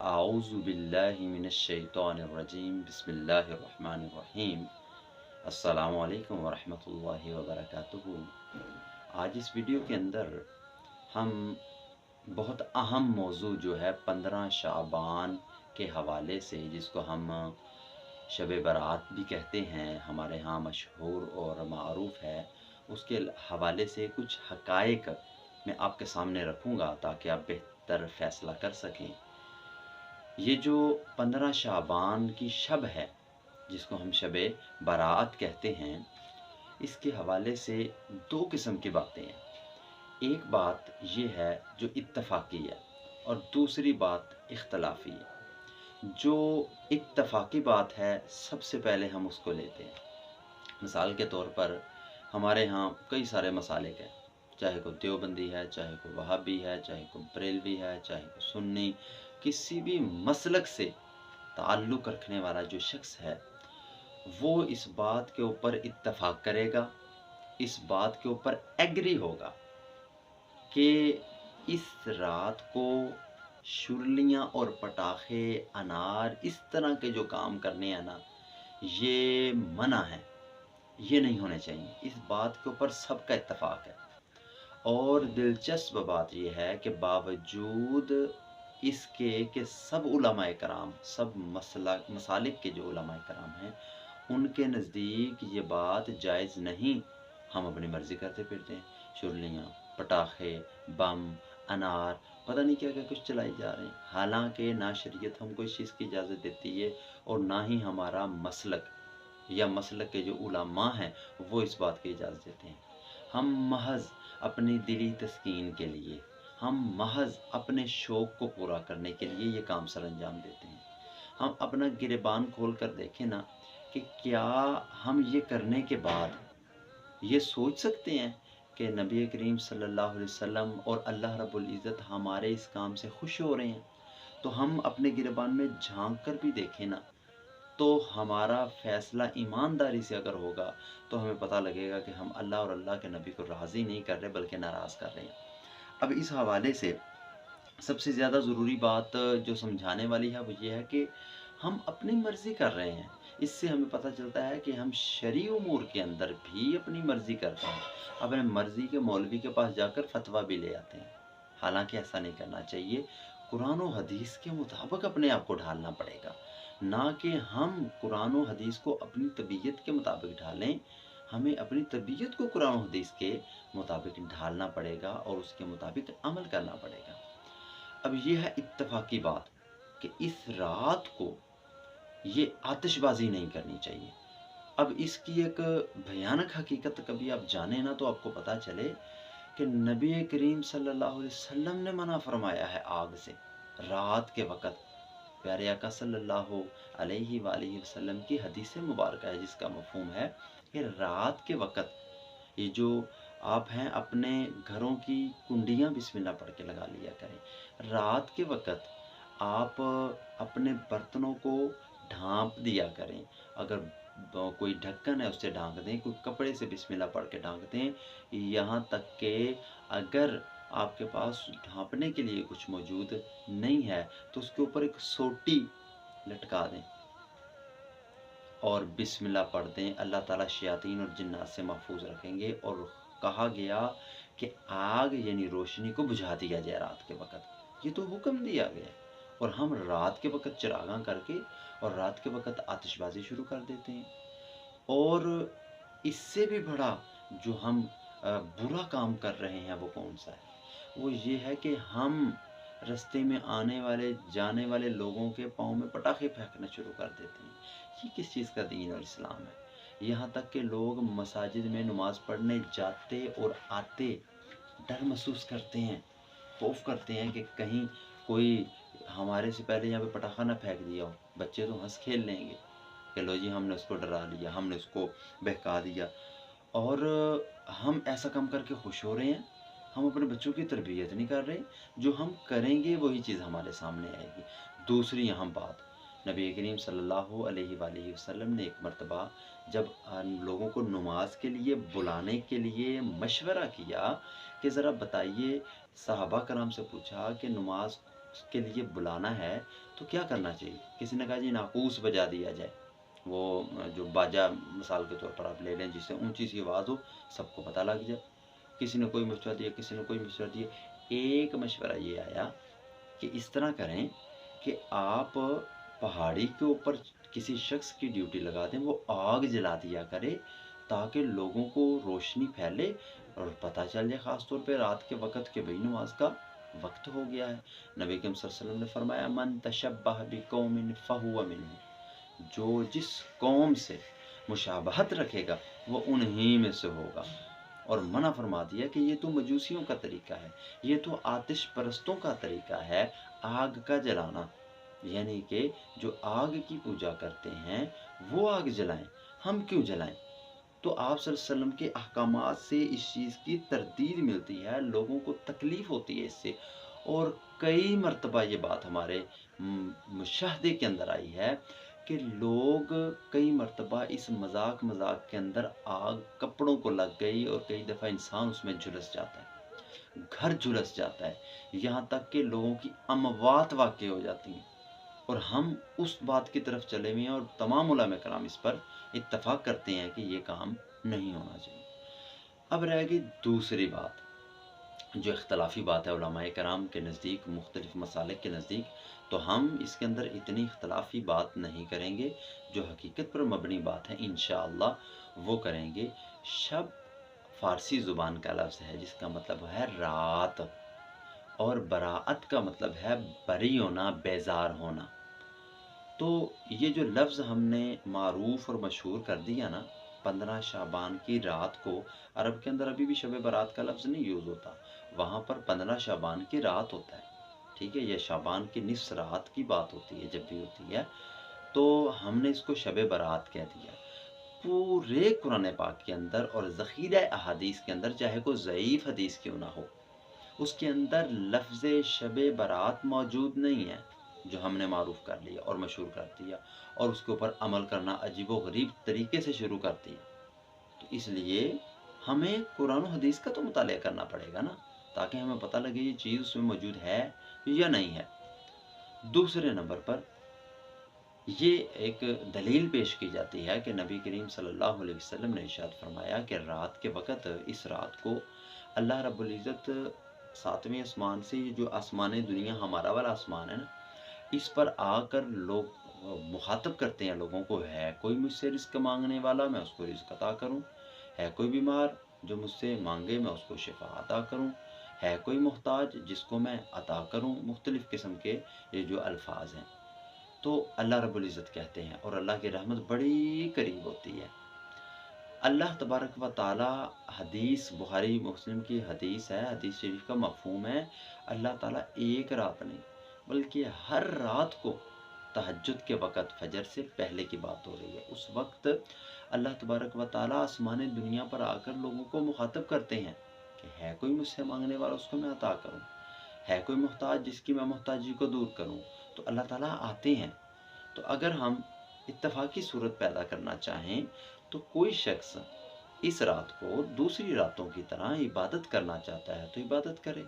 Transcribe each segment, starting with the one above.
अऊज़ु बिल्लाहि मिनश्शैतानिर्रजीम बिस्मिल्लाहिर्रहमानिर्रहीम। अस्सलामु अलैकुम वरहमतुल्लाहि वबरकातुहू। आज इस वीडियो के अंदर हम बहुत अहम मौजू जो है 15 शाबान के हवाले से, जिसको हम शब बारात भी कहते हैं, हमारे यहाँ मशहूर और मारूफ है, उसके हवाले से कुछ हक़ाइक़ मैं आपके सामने रखूँगा ताकि आप बेहतर फ़ैसला कर सकें। ये जो 15 शाबान की शब है, जिसको हम शब बारात कहते हैं, इसके हवाले से दो किस्म की बातें हैं। एक बात ये है जो इत्तफ़ाक़ी है और दूसरी बात इख्तलाफ़ी है। जो इत्तफ़ाक़ी बात है, सबसे पहले हम उसको लेते हैं। मिसाल के तौर पर हमारे यहाँ कई सारे मसालिक हैं, चाहे कोई देवबंदी है, चाहे कोई वहाबी है, चाहे कोई बरेलवी है, चाहे कोई सुन्नी, किसी भी मसलक से ताल्लुक़ रखने वाला जो शख्स है, वो इस बात के ऊपर इत्तफ़ाक़ करेगा, इस बात के ऊपर एग्री होगा कि इस रात को शुरलियाँ और पटाखे, अनार, इस तरह के जो काम करने हैं ना, ये मना है, ये नहीं होने चाहिए। इस बात के ऊपर सबका इत्तफ़ाक़ है। और दिलचस्प बात यह है कि बावजूद इसके कि सब उलमाए कराम, सब मसालिक के जो उलमाए कराम हैं, उनके नज़दीक ये बात जायज़ नहीं। हम अपनी मर्ज़ी करते फिरते हैं, शुरलियाँ, पटाखे, बम, अनार, पता नहीं क्या क्या कुछ चलाई जा रहे हैं। हालांकि ना शरीयत हमको इस चीज़ की इजाज़त देती है और ना ही हमारा मसलक या मसलक के जो उलमा हैं वो इस बात की इजाज़त देते हैं। हम महज अपनी दिली तस्कीन के लिए, हम महज अपने शौक़ को पूरा करने के लिए ये काम सर अंजाम देते हैं। हम अपना गिरेबान खोल कर देखें ना कि क्या हम ये करने के बाद ये सोच सकते हैं कि नबी करीम सल्लल्लाहु अलैहि वसल्लम और अल्लाह रब्बुल इज़्ज़त हमारे इस काम से खुश हो रहे हैं। तो हम अपने गिरेबान में झांक कर भी देखें ना, तो हमारा फ़ैसला ईमानदारी से अगर होगा तो हमें पता लगेगा कि हम अल्लाह और अल्लाह के नबी को राज़ी नहीं कर रहे बल्कि नाराज़ कर रहे हैं। अब इस हवाले से सबसे ज़्यादा ज़रूरी बात जो समझाने वाली है वो ये है कि हम अपनी मर्ज़ी कर रहे हैं। इससे हमें पता चलता है कि हम शरई उमूर के अंदर भी अपनी मर्ज़ी करते हैं। अपने मर्ज़ी के मौलवी के पास जाकर फ़तवा भी ले आते हैं। हालांकि ऐसा नहीं करना चाहिए। कुरान और हदीस के मुताबिक अपने आप को ढालना पड़ेगा, ना कि हम कुरान और हदीस को अपनी तबीयत के मुताबिक ढालें। हमें अपनी तबीयत को कुरान और हदीस के मुताबिक ढालना पड़ेगा और उसके मुताबिक अमल करना पड़ेगा। अब ये है इत्तफ़ाक़ी बात कि इस रात को ये आतिशबाज़ी नहीं करनी चाहिए। अब इसकी एक भयानक हकीकत कभी आप जाने ना तो आपको पता चले कि नबी करीम सल्लल्लाहु अलैहि वसल्लम ने मना फरमाया है आग से रात के वक़्त। प्यारे आका सल्लल्लाहु अलैहि वसल्लम की हदीस मुबारक है जिसका मफ़हूम है कि रात के वक़्त ये जो आप हैं अपने घरों की कुंडियाँ बिस्मिल्लाह पढ़ के लगा लिया करें। रात के वक़्त आप अपने बर्तनों को ढाँप दिया करें। अगर कोई ढक्कन है उससे ढाँक दें, कोई कपड़े से बिस्मिल्लाह पढ़ के ढाँक दें। यहाँ तक कि अगर आपके पास ढाँपने के लिए कुछ मौजूद नहीं है तो उसके ऊपर एक सोटी लटका दें और बिस्मिल्लाह पढ़ दें। अल्लाह ताला शयातीन और जिन्नात से महफूज रखेंगे। और कहा गया कि आग यानी रोशनी को बुझा दिया जाए रात के वक़्त, ये तो हुक्म दिया गया। और हम रात के वक़्त चिरागां करके और रात के वक़्त आतिशबाज़ी शुरू कर देते हैं। और इससे भी बड़ा जो हम बुरा काम कर रहे हैं वो कौन सा है? वो ये है कि हम रास्ते में आने वाले जाने वाले लोगों के पाँव में पटाखे फेंकना शुरू कर देते हैं। ये किस चीज़ का दीन और इस्लाम है? यहाँ तक कि लोग मसाजिद में नमाज़ पढ़ने जाते और आते डर महसूस करते हैं, खौफ करते हैं कि कहीं कोई हमारे से पहले यहाँ पे पटाखा ना फेंक दिया हो। बच्चे तो हंस खेल लेंगे कि लो जी हमने उसको डरा लिया, हमने उसको बहका दिया। और हम ऐसा काम करके खुश हो रहे हैं। हम अपने बच्चों की तरबियत नहीं कर रहे। जो हम करेंगे वही चीज़ हमारे सामने आएगी। दूसरी यहाँ बात, नबी करीम सल्लल्लाहु अलैहि वसल्लम ने एक मर्तबा जब लोगों को नमाज के लिए बुलाने के लिए मशवरा किया कि ज़रा बताइए, सहाबा कराम से पूछा कि नमाज کے لیے بلانا ہے تو کیا کرنا چاہیے؟ کسی نے کہا جی ناقوس بجا دیا جائے، وہ جو باجا مثال کے طور پر آپ لے لیں، جس سے اونچی سی آواز ہو، سب کو پتہ لگ جائے۔ کسی نے کوئی مشورہ دیا، کسی نے کوئی مشورہ دیا۔ ایک مشورہ یہ آیا کہ اس طرح کریں کہ آپ پہاڑی کے اوپر کسی شخص کی ڈیوٹی لگا دیں، وہ آگ جلا دیا کرے تاکہ لوگوں کو روشنی پھیلے اور پتہ چل جائے، خاص طور پہ رات کے وقت کہ بھئی نماز کا وقت ہو گیا ہے۔ نبی کریم صلی اللہ علیہ وسلم نے فرمایا من تشبہ بقوم فہو منہم، جو جس قوم سے مشابہت رکھے گا وہ انہی میں سے ہوگا۔ اور منع فرما دیا کہ یہ تو مجوسیوں کا طریقہ ہے، یہ تو آتش پرستوں کا طریقہ ہے آگ کا جلانا، یعنی کہ جو آگ کی پوجا کرتے ہیں وہ آگ جلائیں، ہم کیوں جلائیں؟ تو آپ صلی اللہ علیہ وسلم کے احکامات سے اس چیز کی تردید ملتی ہے، لوگوں کو تکلیف ہوتی ہے اس سے، اور کئی مرتبہ یہ بات ہمارے مشاہدے کے اندر آئی ہے کہ لوگ کئی مرتبہ اس مذاق کے اندر آگ کپڑوں کو لگ گئی اور کئی دفعہ انسان اس میں جھلس جاتا ہے، گھر جھلس جاتا ہے، یہاں تک کہ لوگوں کی اموات واقع ہو جاتی ہیں، اور ہم اس بات کی طرف چلے ہوئے ہیں اور تمام علماء کرام اس پر اتفاق کرتے ہیں کہ یہ کام نہیں ہونا چاہیے۔ اب رہ گئی دوسری بات جو اختلافی بات ہے علماء کرام کے نزدیک، مختلف مسالک کے نزدیک، تو ہم اس کے اندر اتنی اختلافی بات نہیں کریں گے، جو حقیقت پر مبنی بات ہے انشاءاللہ وہ کریں گے۔ شب فارسی زبان کا لفظ ہے جس کا مطلب ہے رات، اور براءت کا مطلب ہے بری ہونا، بیزار ہونا۔ تو یہ جو لفظ ہم نے معروف اور مشہور کر دیا نا، 15 شعبان کی رات کو، عرب کے اندر ابھی بھی شب برات کا لفظ نہیں یوز ہوتا، وہاں پر 15 شعبان کی رات ہوتا ہے، ٹھیک ہے، یہ شعبان کی نصف رات کی بات ہوتی ہے جب بھی ہوتی ہے، تو ہم نے اس کو شب برات کہہ دیا۔ پورے قرآن پاک کے اندر اور ذخیرہ احادیث کے اندر، چاہے کوئی ضعیف حدیث کیوں نہ ہو، اس کے اندر لفظ شب برات موجود نہیں ہے، جو ہم نے معروف کر لیا اور مشہور کر دیا اور اس کے اوپر عمل کرنا عجیب و غریب طریقے سے شروع کر دیا۔ تو اس لیے ہمیں قرآن و حدیث کا تو مطالعہ کرنا پڑے گا نا، تاکہ ہمیں پتہ لگے یہ چیز اس میں موجود ہے یا نہیں ہے۔ دوسرے نمبر پر یہ ایک دلیل پیش کی جاتی ہے کہ نبی کریم صلی اللہ علیہ وسلم نے ارشاد فرمایا کہ رات کے وقت، اس رات کو اللہ رب العزت 7ویں آسمان سے، جو آسمان دنیا ہمارا والا آسمان ہے نا، اس پر آ کر لوگ مخاطب کرتے ہیں لوگوں کو، ہے کوئی مجھ سے رزق مانگنے والا میں اس کو رزق عطا کروں، ہے کوئی بیمار جو مجھ سے مانگے میں اس کو شفا عطا کروں، ہے کوئی محتاج جس کو میں عطا کروں، مختلف قسم کے یہ جو الفاظ ہیں۔ تو اللہ رب العزت کہتے ہیں، اور اللہ کی رحمت بڑی قریب ہوتی ہے۔ اللہ تبارک و تعالی، حدیث بخاری مسلم کی حدیث ہے، حدیث شریف کا مفہوم ہے، اللہ تعالیٰ ایک رات نہیں بلکہ ہر رات کو تہجد کے وقت، فجر سے پہلے کی بات ہو رہی ہے، اس وقت اللہ تبارک و تعالیٰ آسمان دنیا پر آ کر لوگوں کو مخاطب کرتے ہیں کہ ہے کوئی مجھ سے مانگنے والا اس کو میں عطا کروں، ہے کوئی محتاج جس کی میں محتاجی کو دور کروں، تو اللہ تعالیٰ آتے ہیں۔ تو اگر ہم اتفاقی صورت پیدا کرنا چاہیں تو کوئی شخص اس رات کو دوسری راتوں کی طرح عبادت کرنا چاہتا ہے تو عبادت کرے،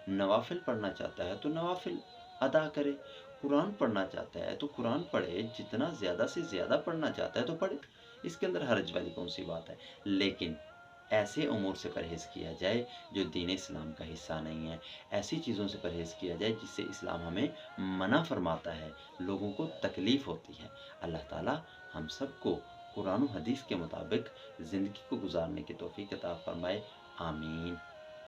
نوافل پڑھنا چاہتا ہے تو نوافل ادا کرے، قرآن پڑھنا چاہتا ہے تو قرآن پڑھے، جتنا زیادہ سے زیادہ پڑھنا چاہتا ہے تو پڑھے، اس کے اندر حرج والی کون سی بات ہے؟ لیکن ایسے امور سے پرہیز کیا جائے جو دین اسلام کا حصہ نہیں ہے، ایسی چیزوں سے پرہیز کیا جائے جس سے اسلام ہمیں منع فرماتا ہے، لوگوں کو تکلیف ہوتی ہے۔ اللہ تعالیٰ ہم سب کو قرآن و حدیث کے مطابق زندگی کو گزارنے کی توفیق عطا فرمائے، آمین۔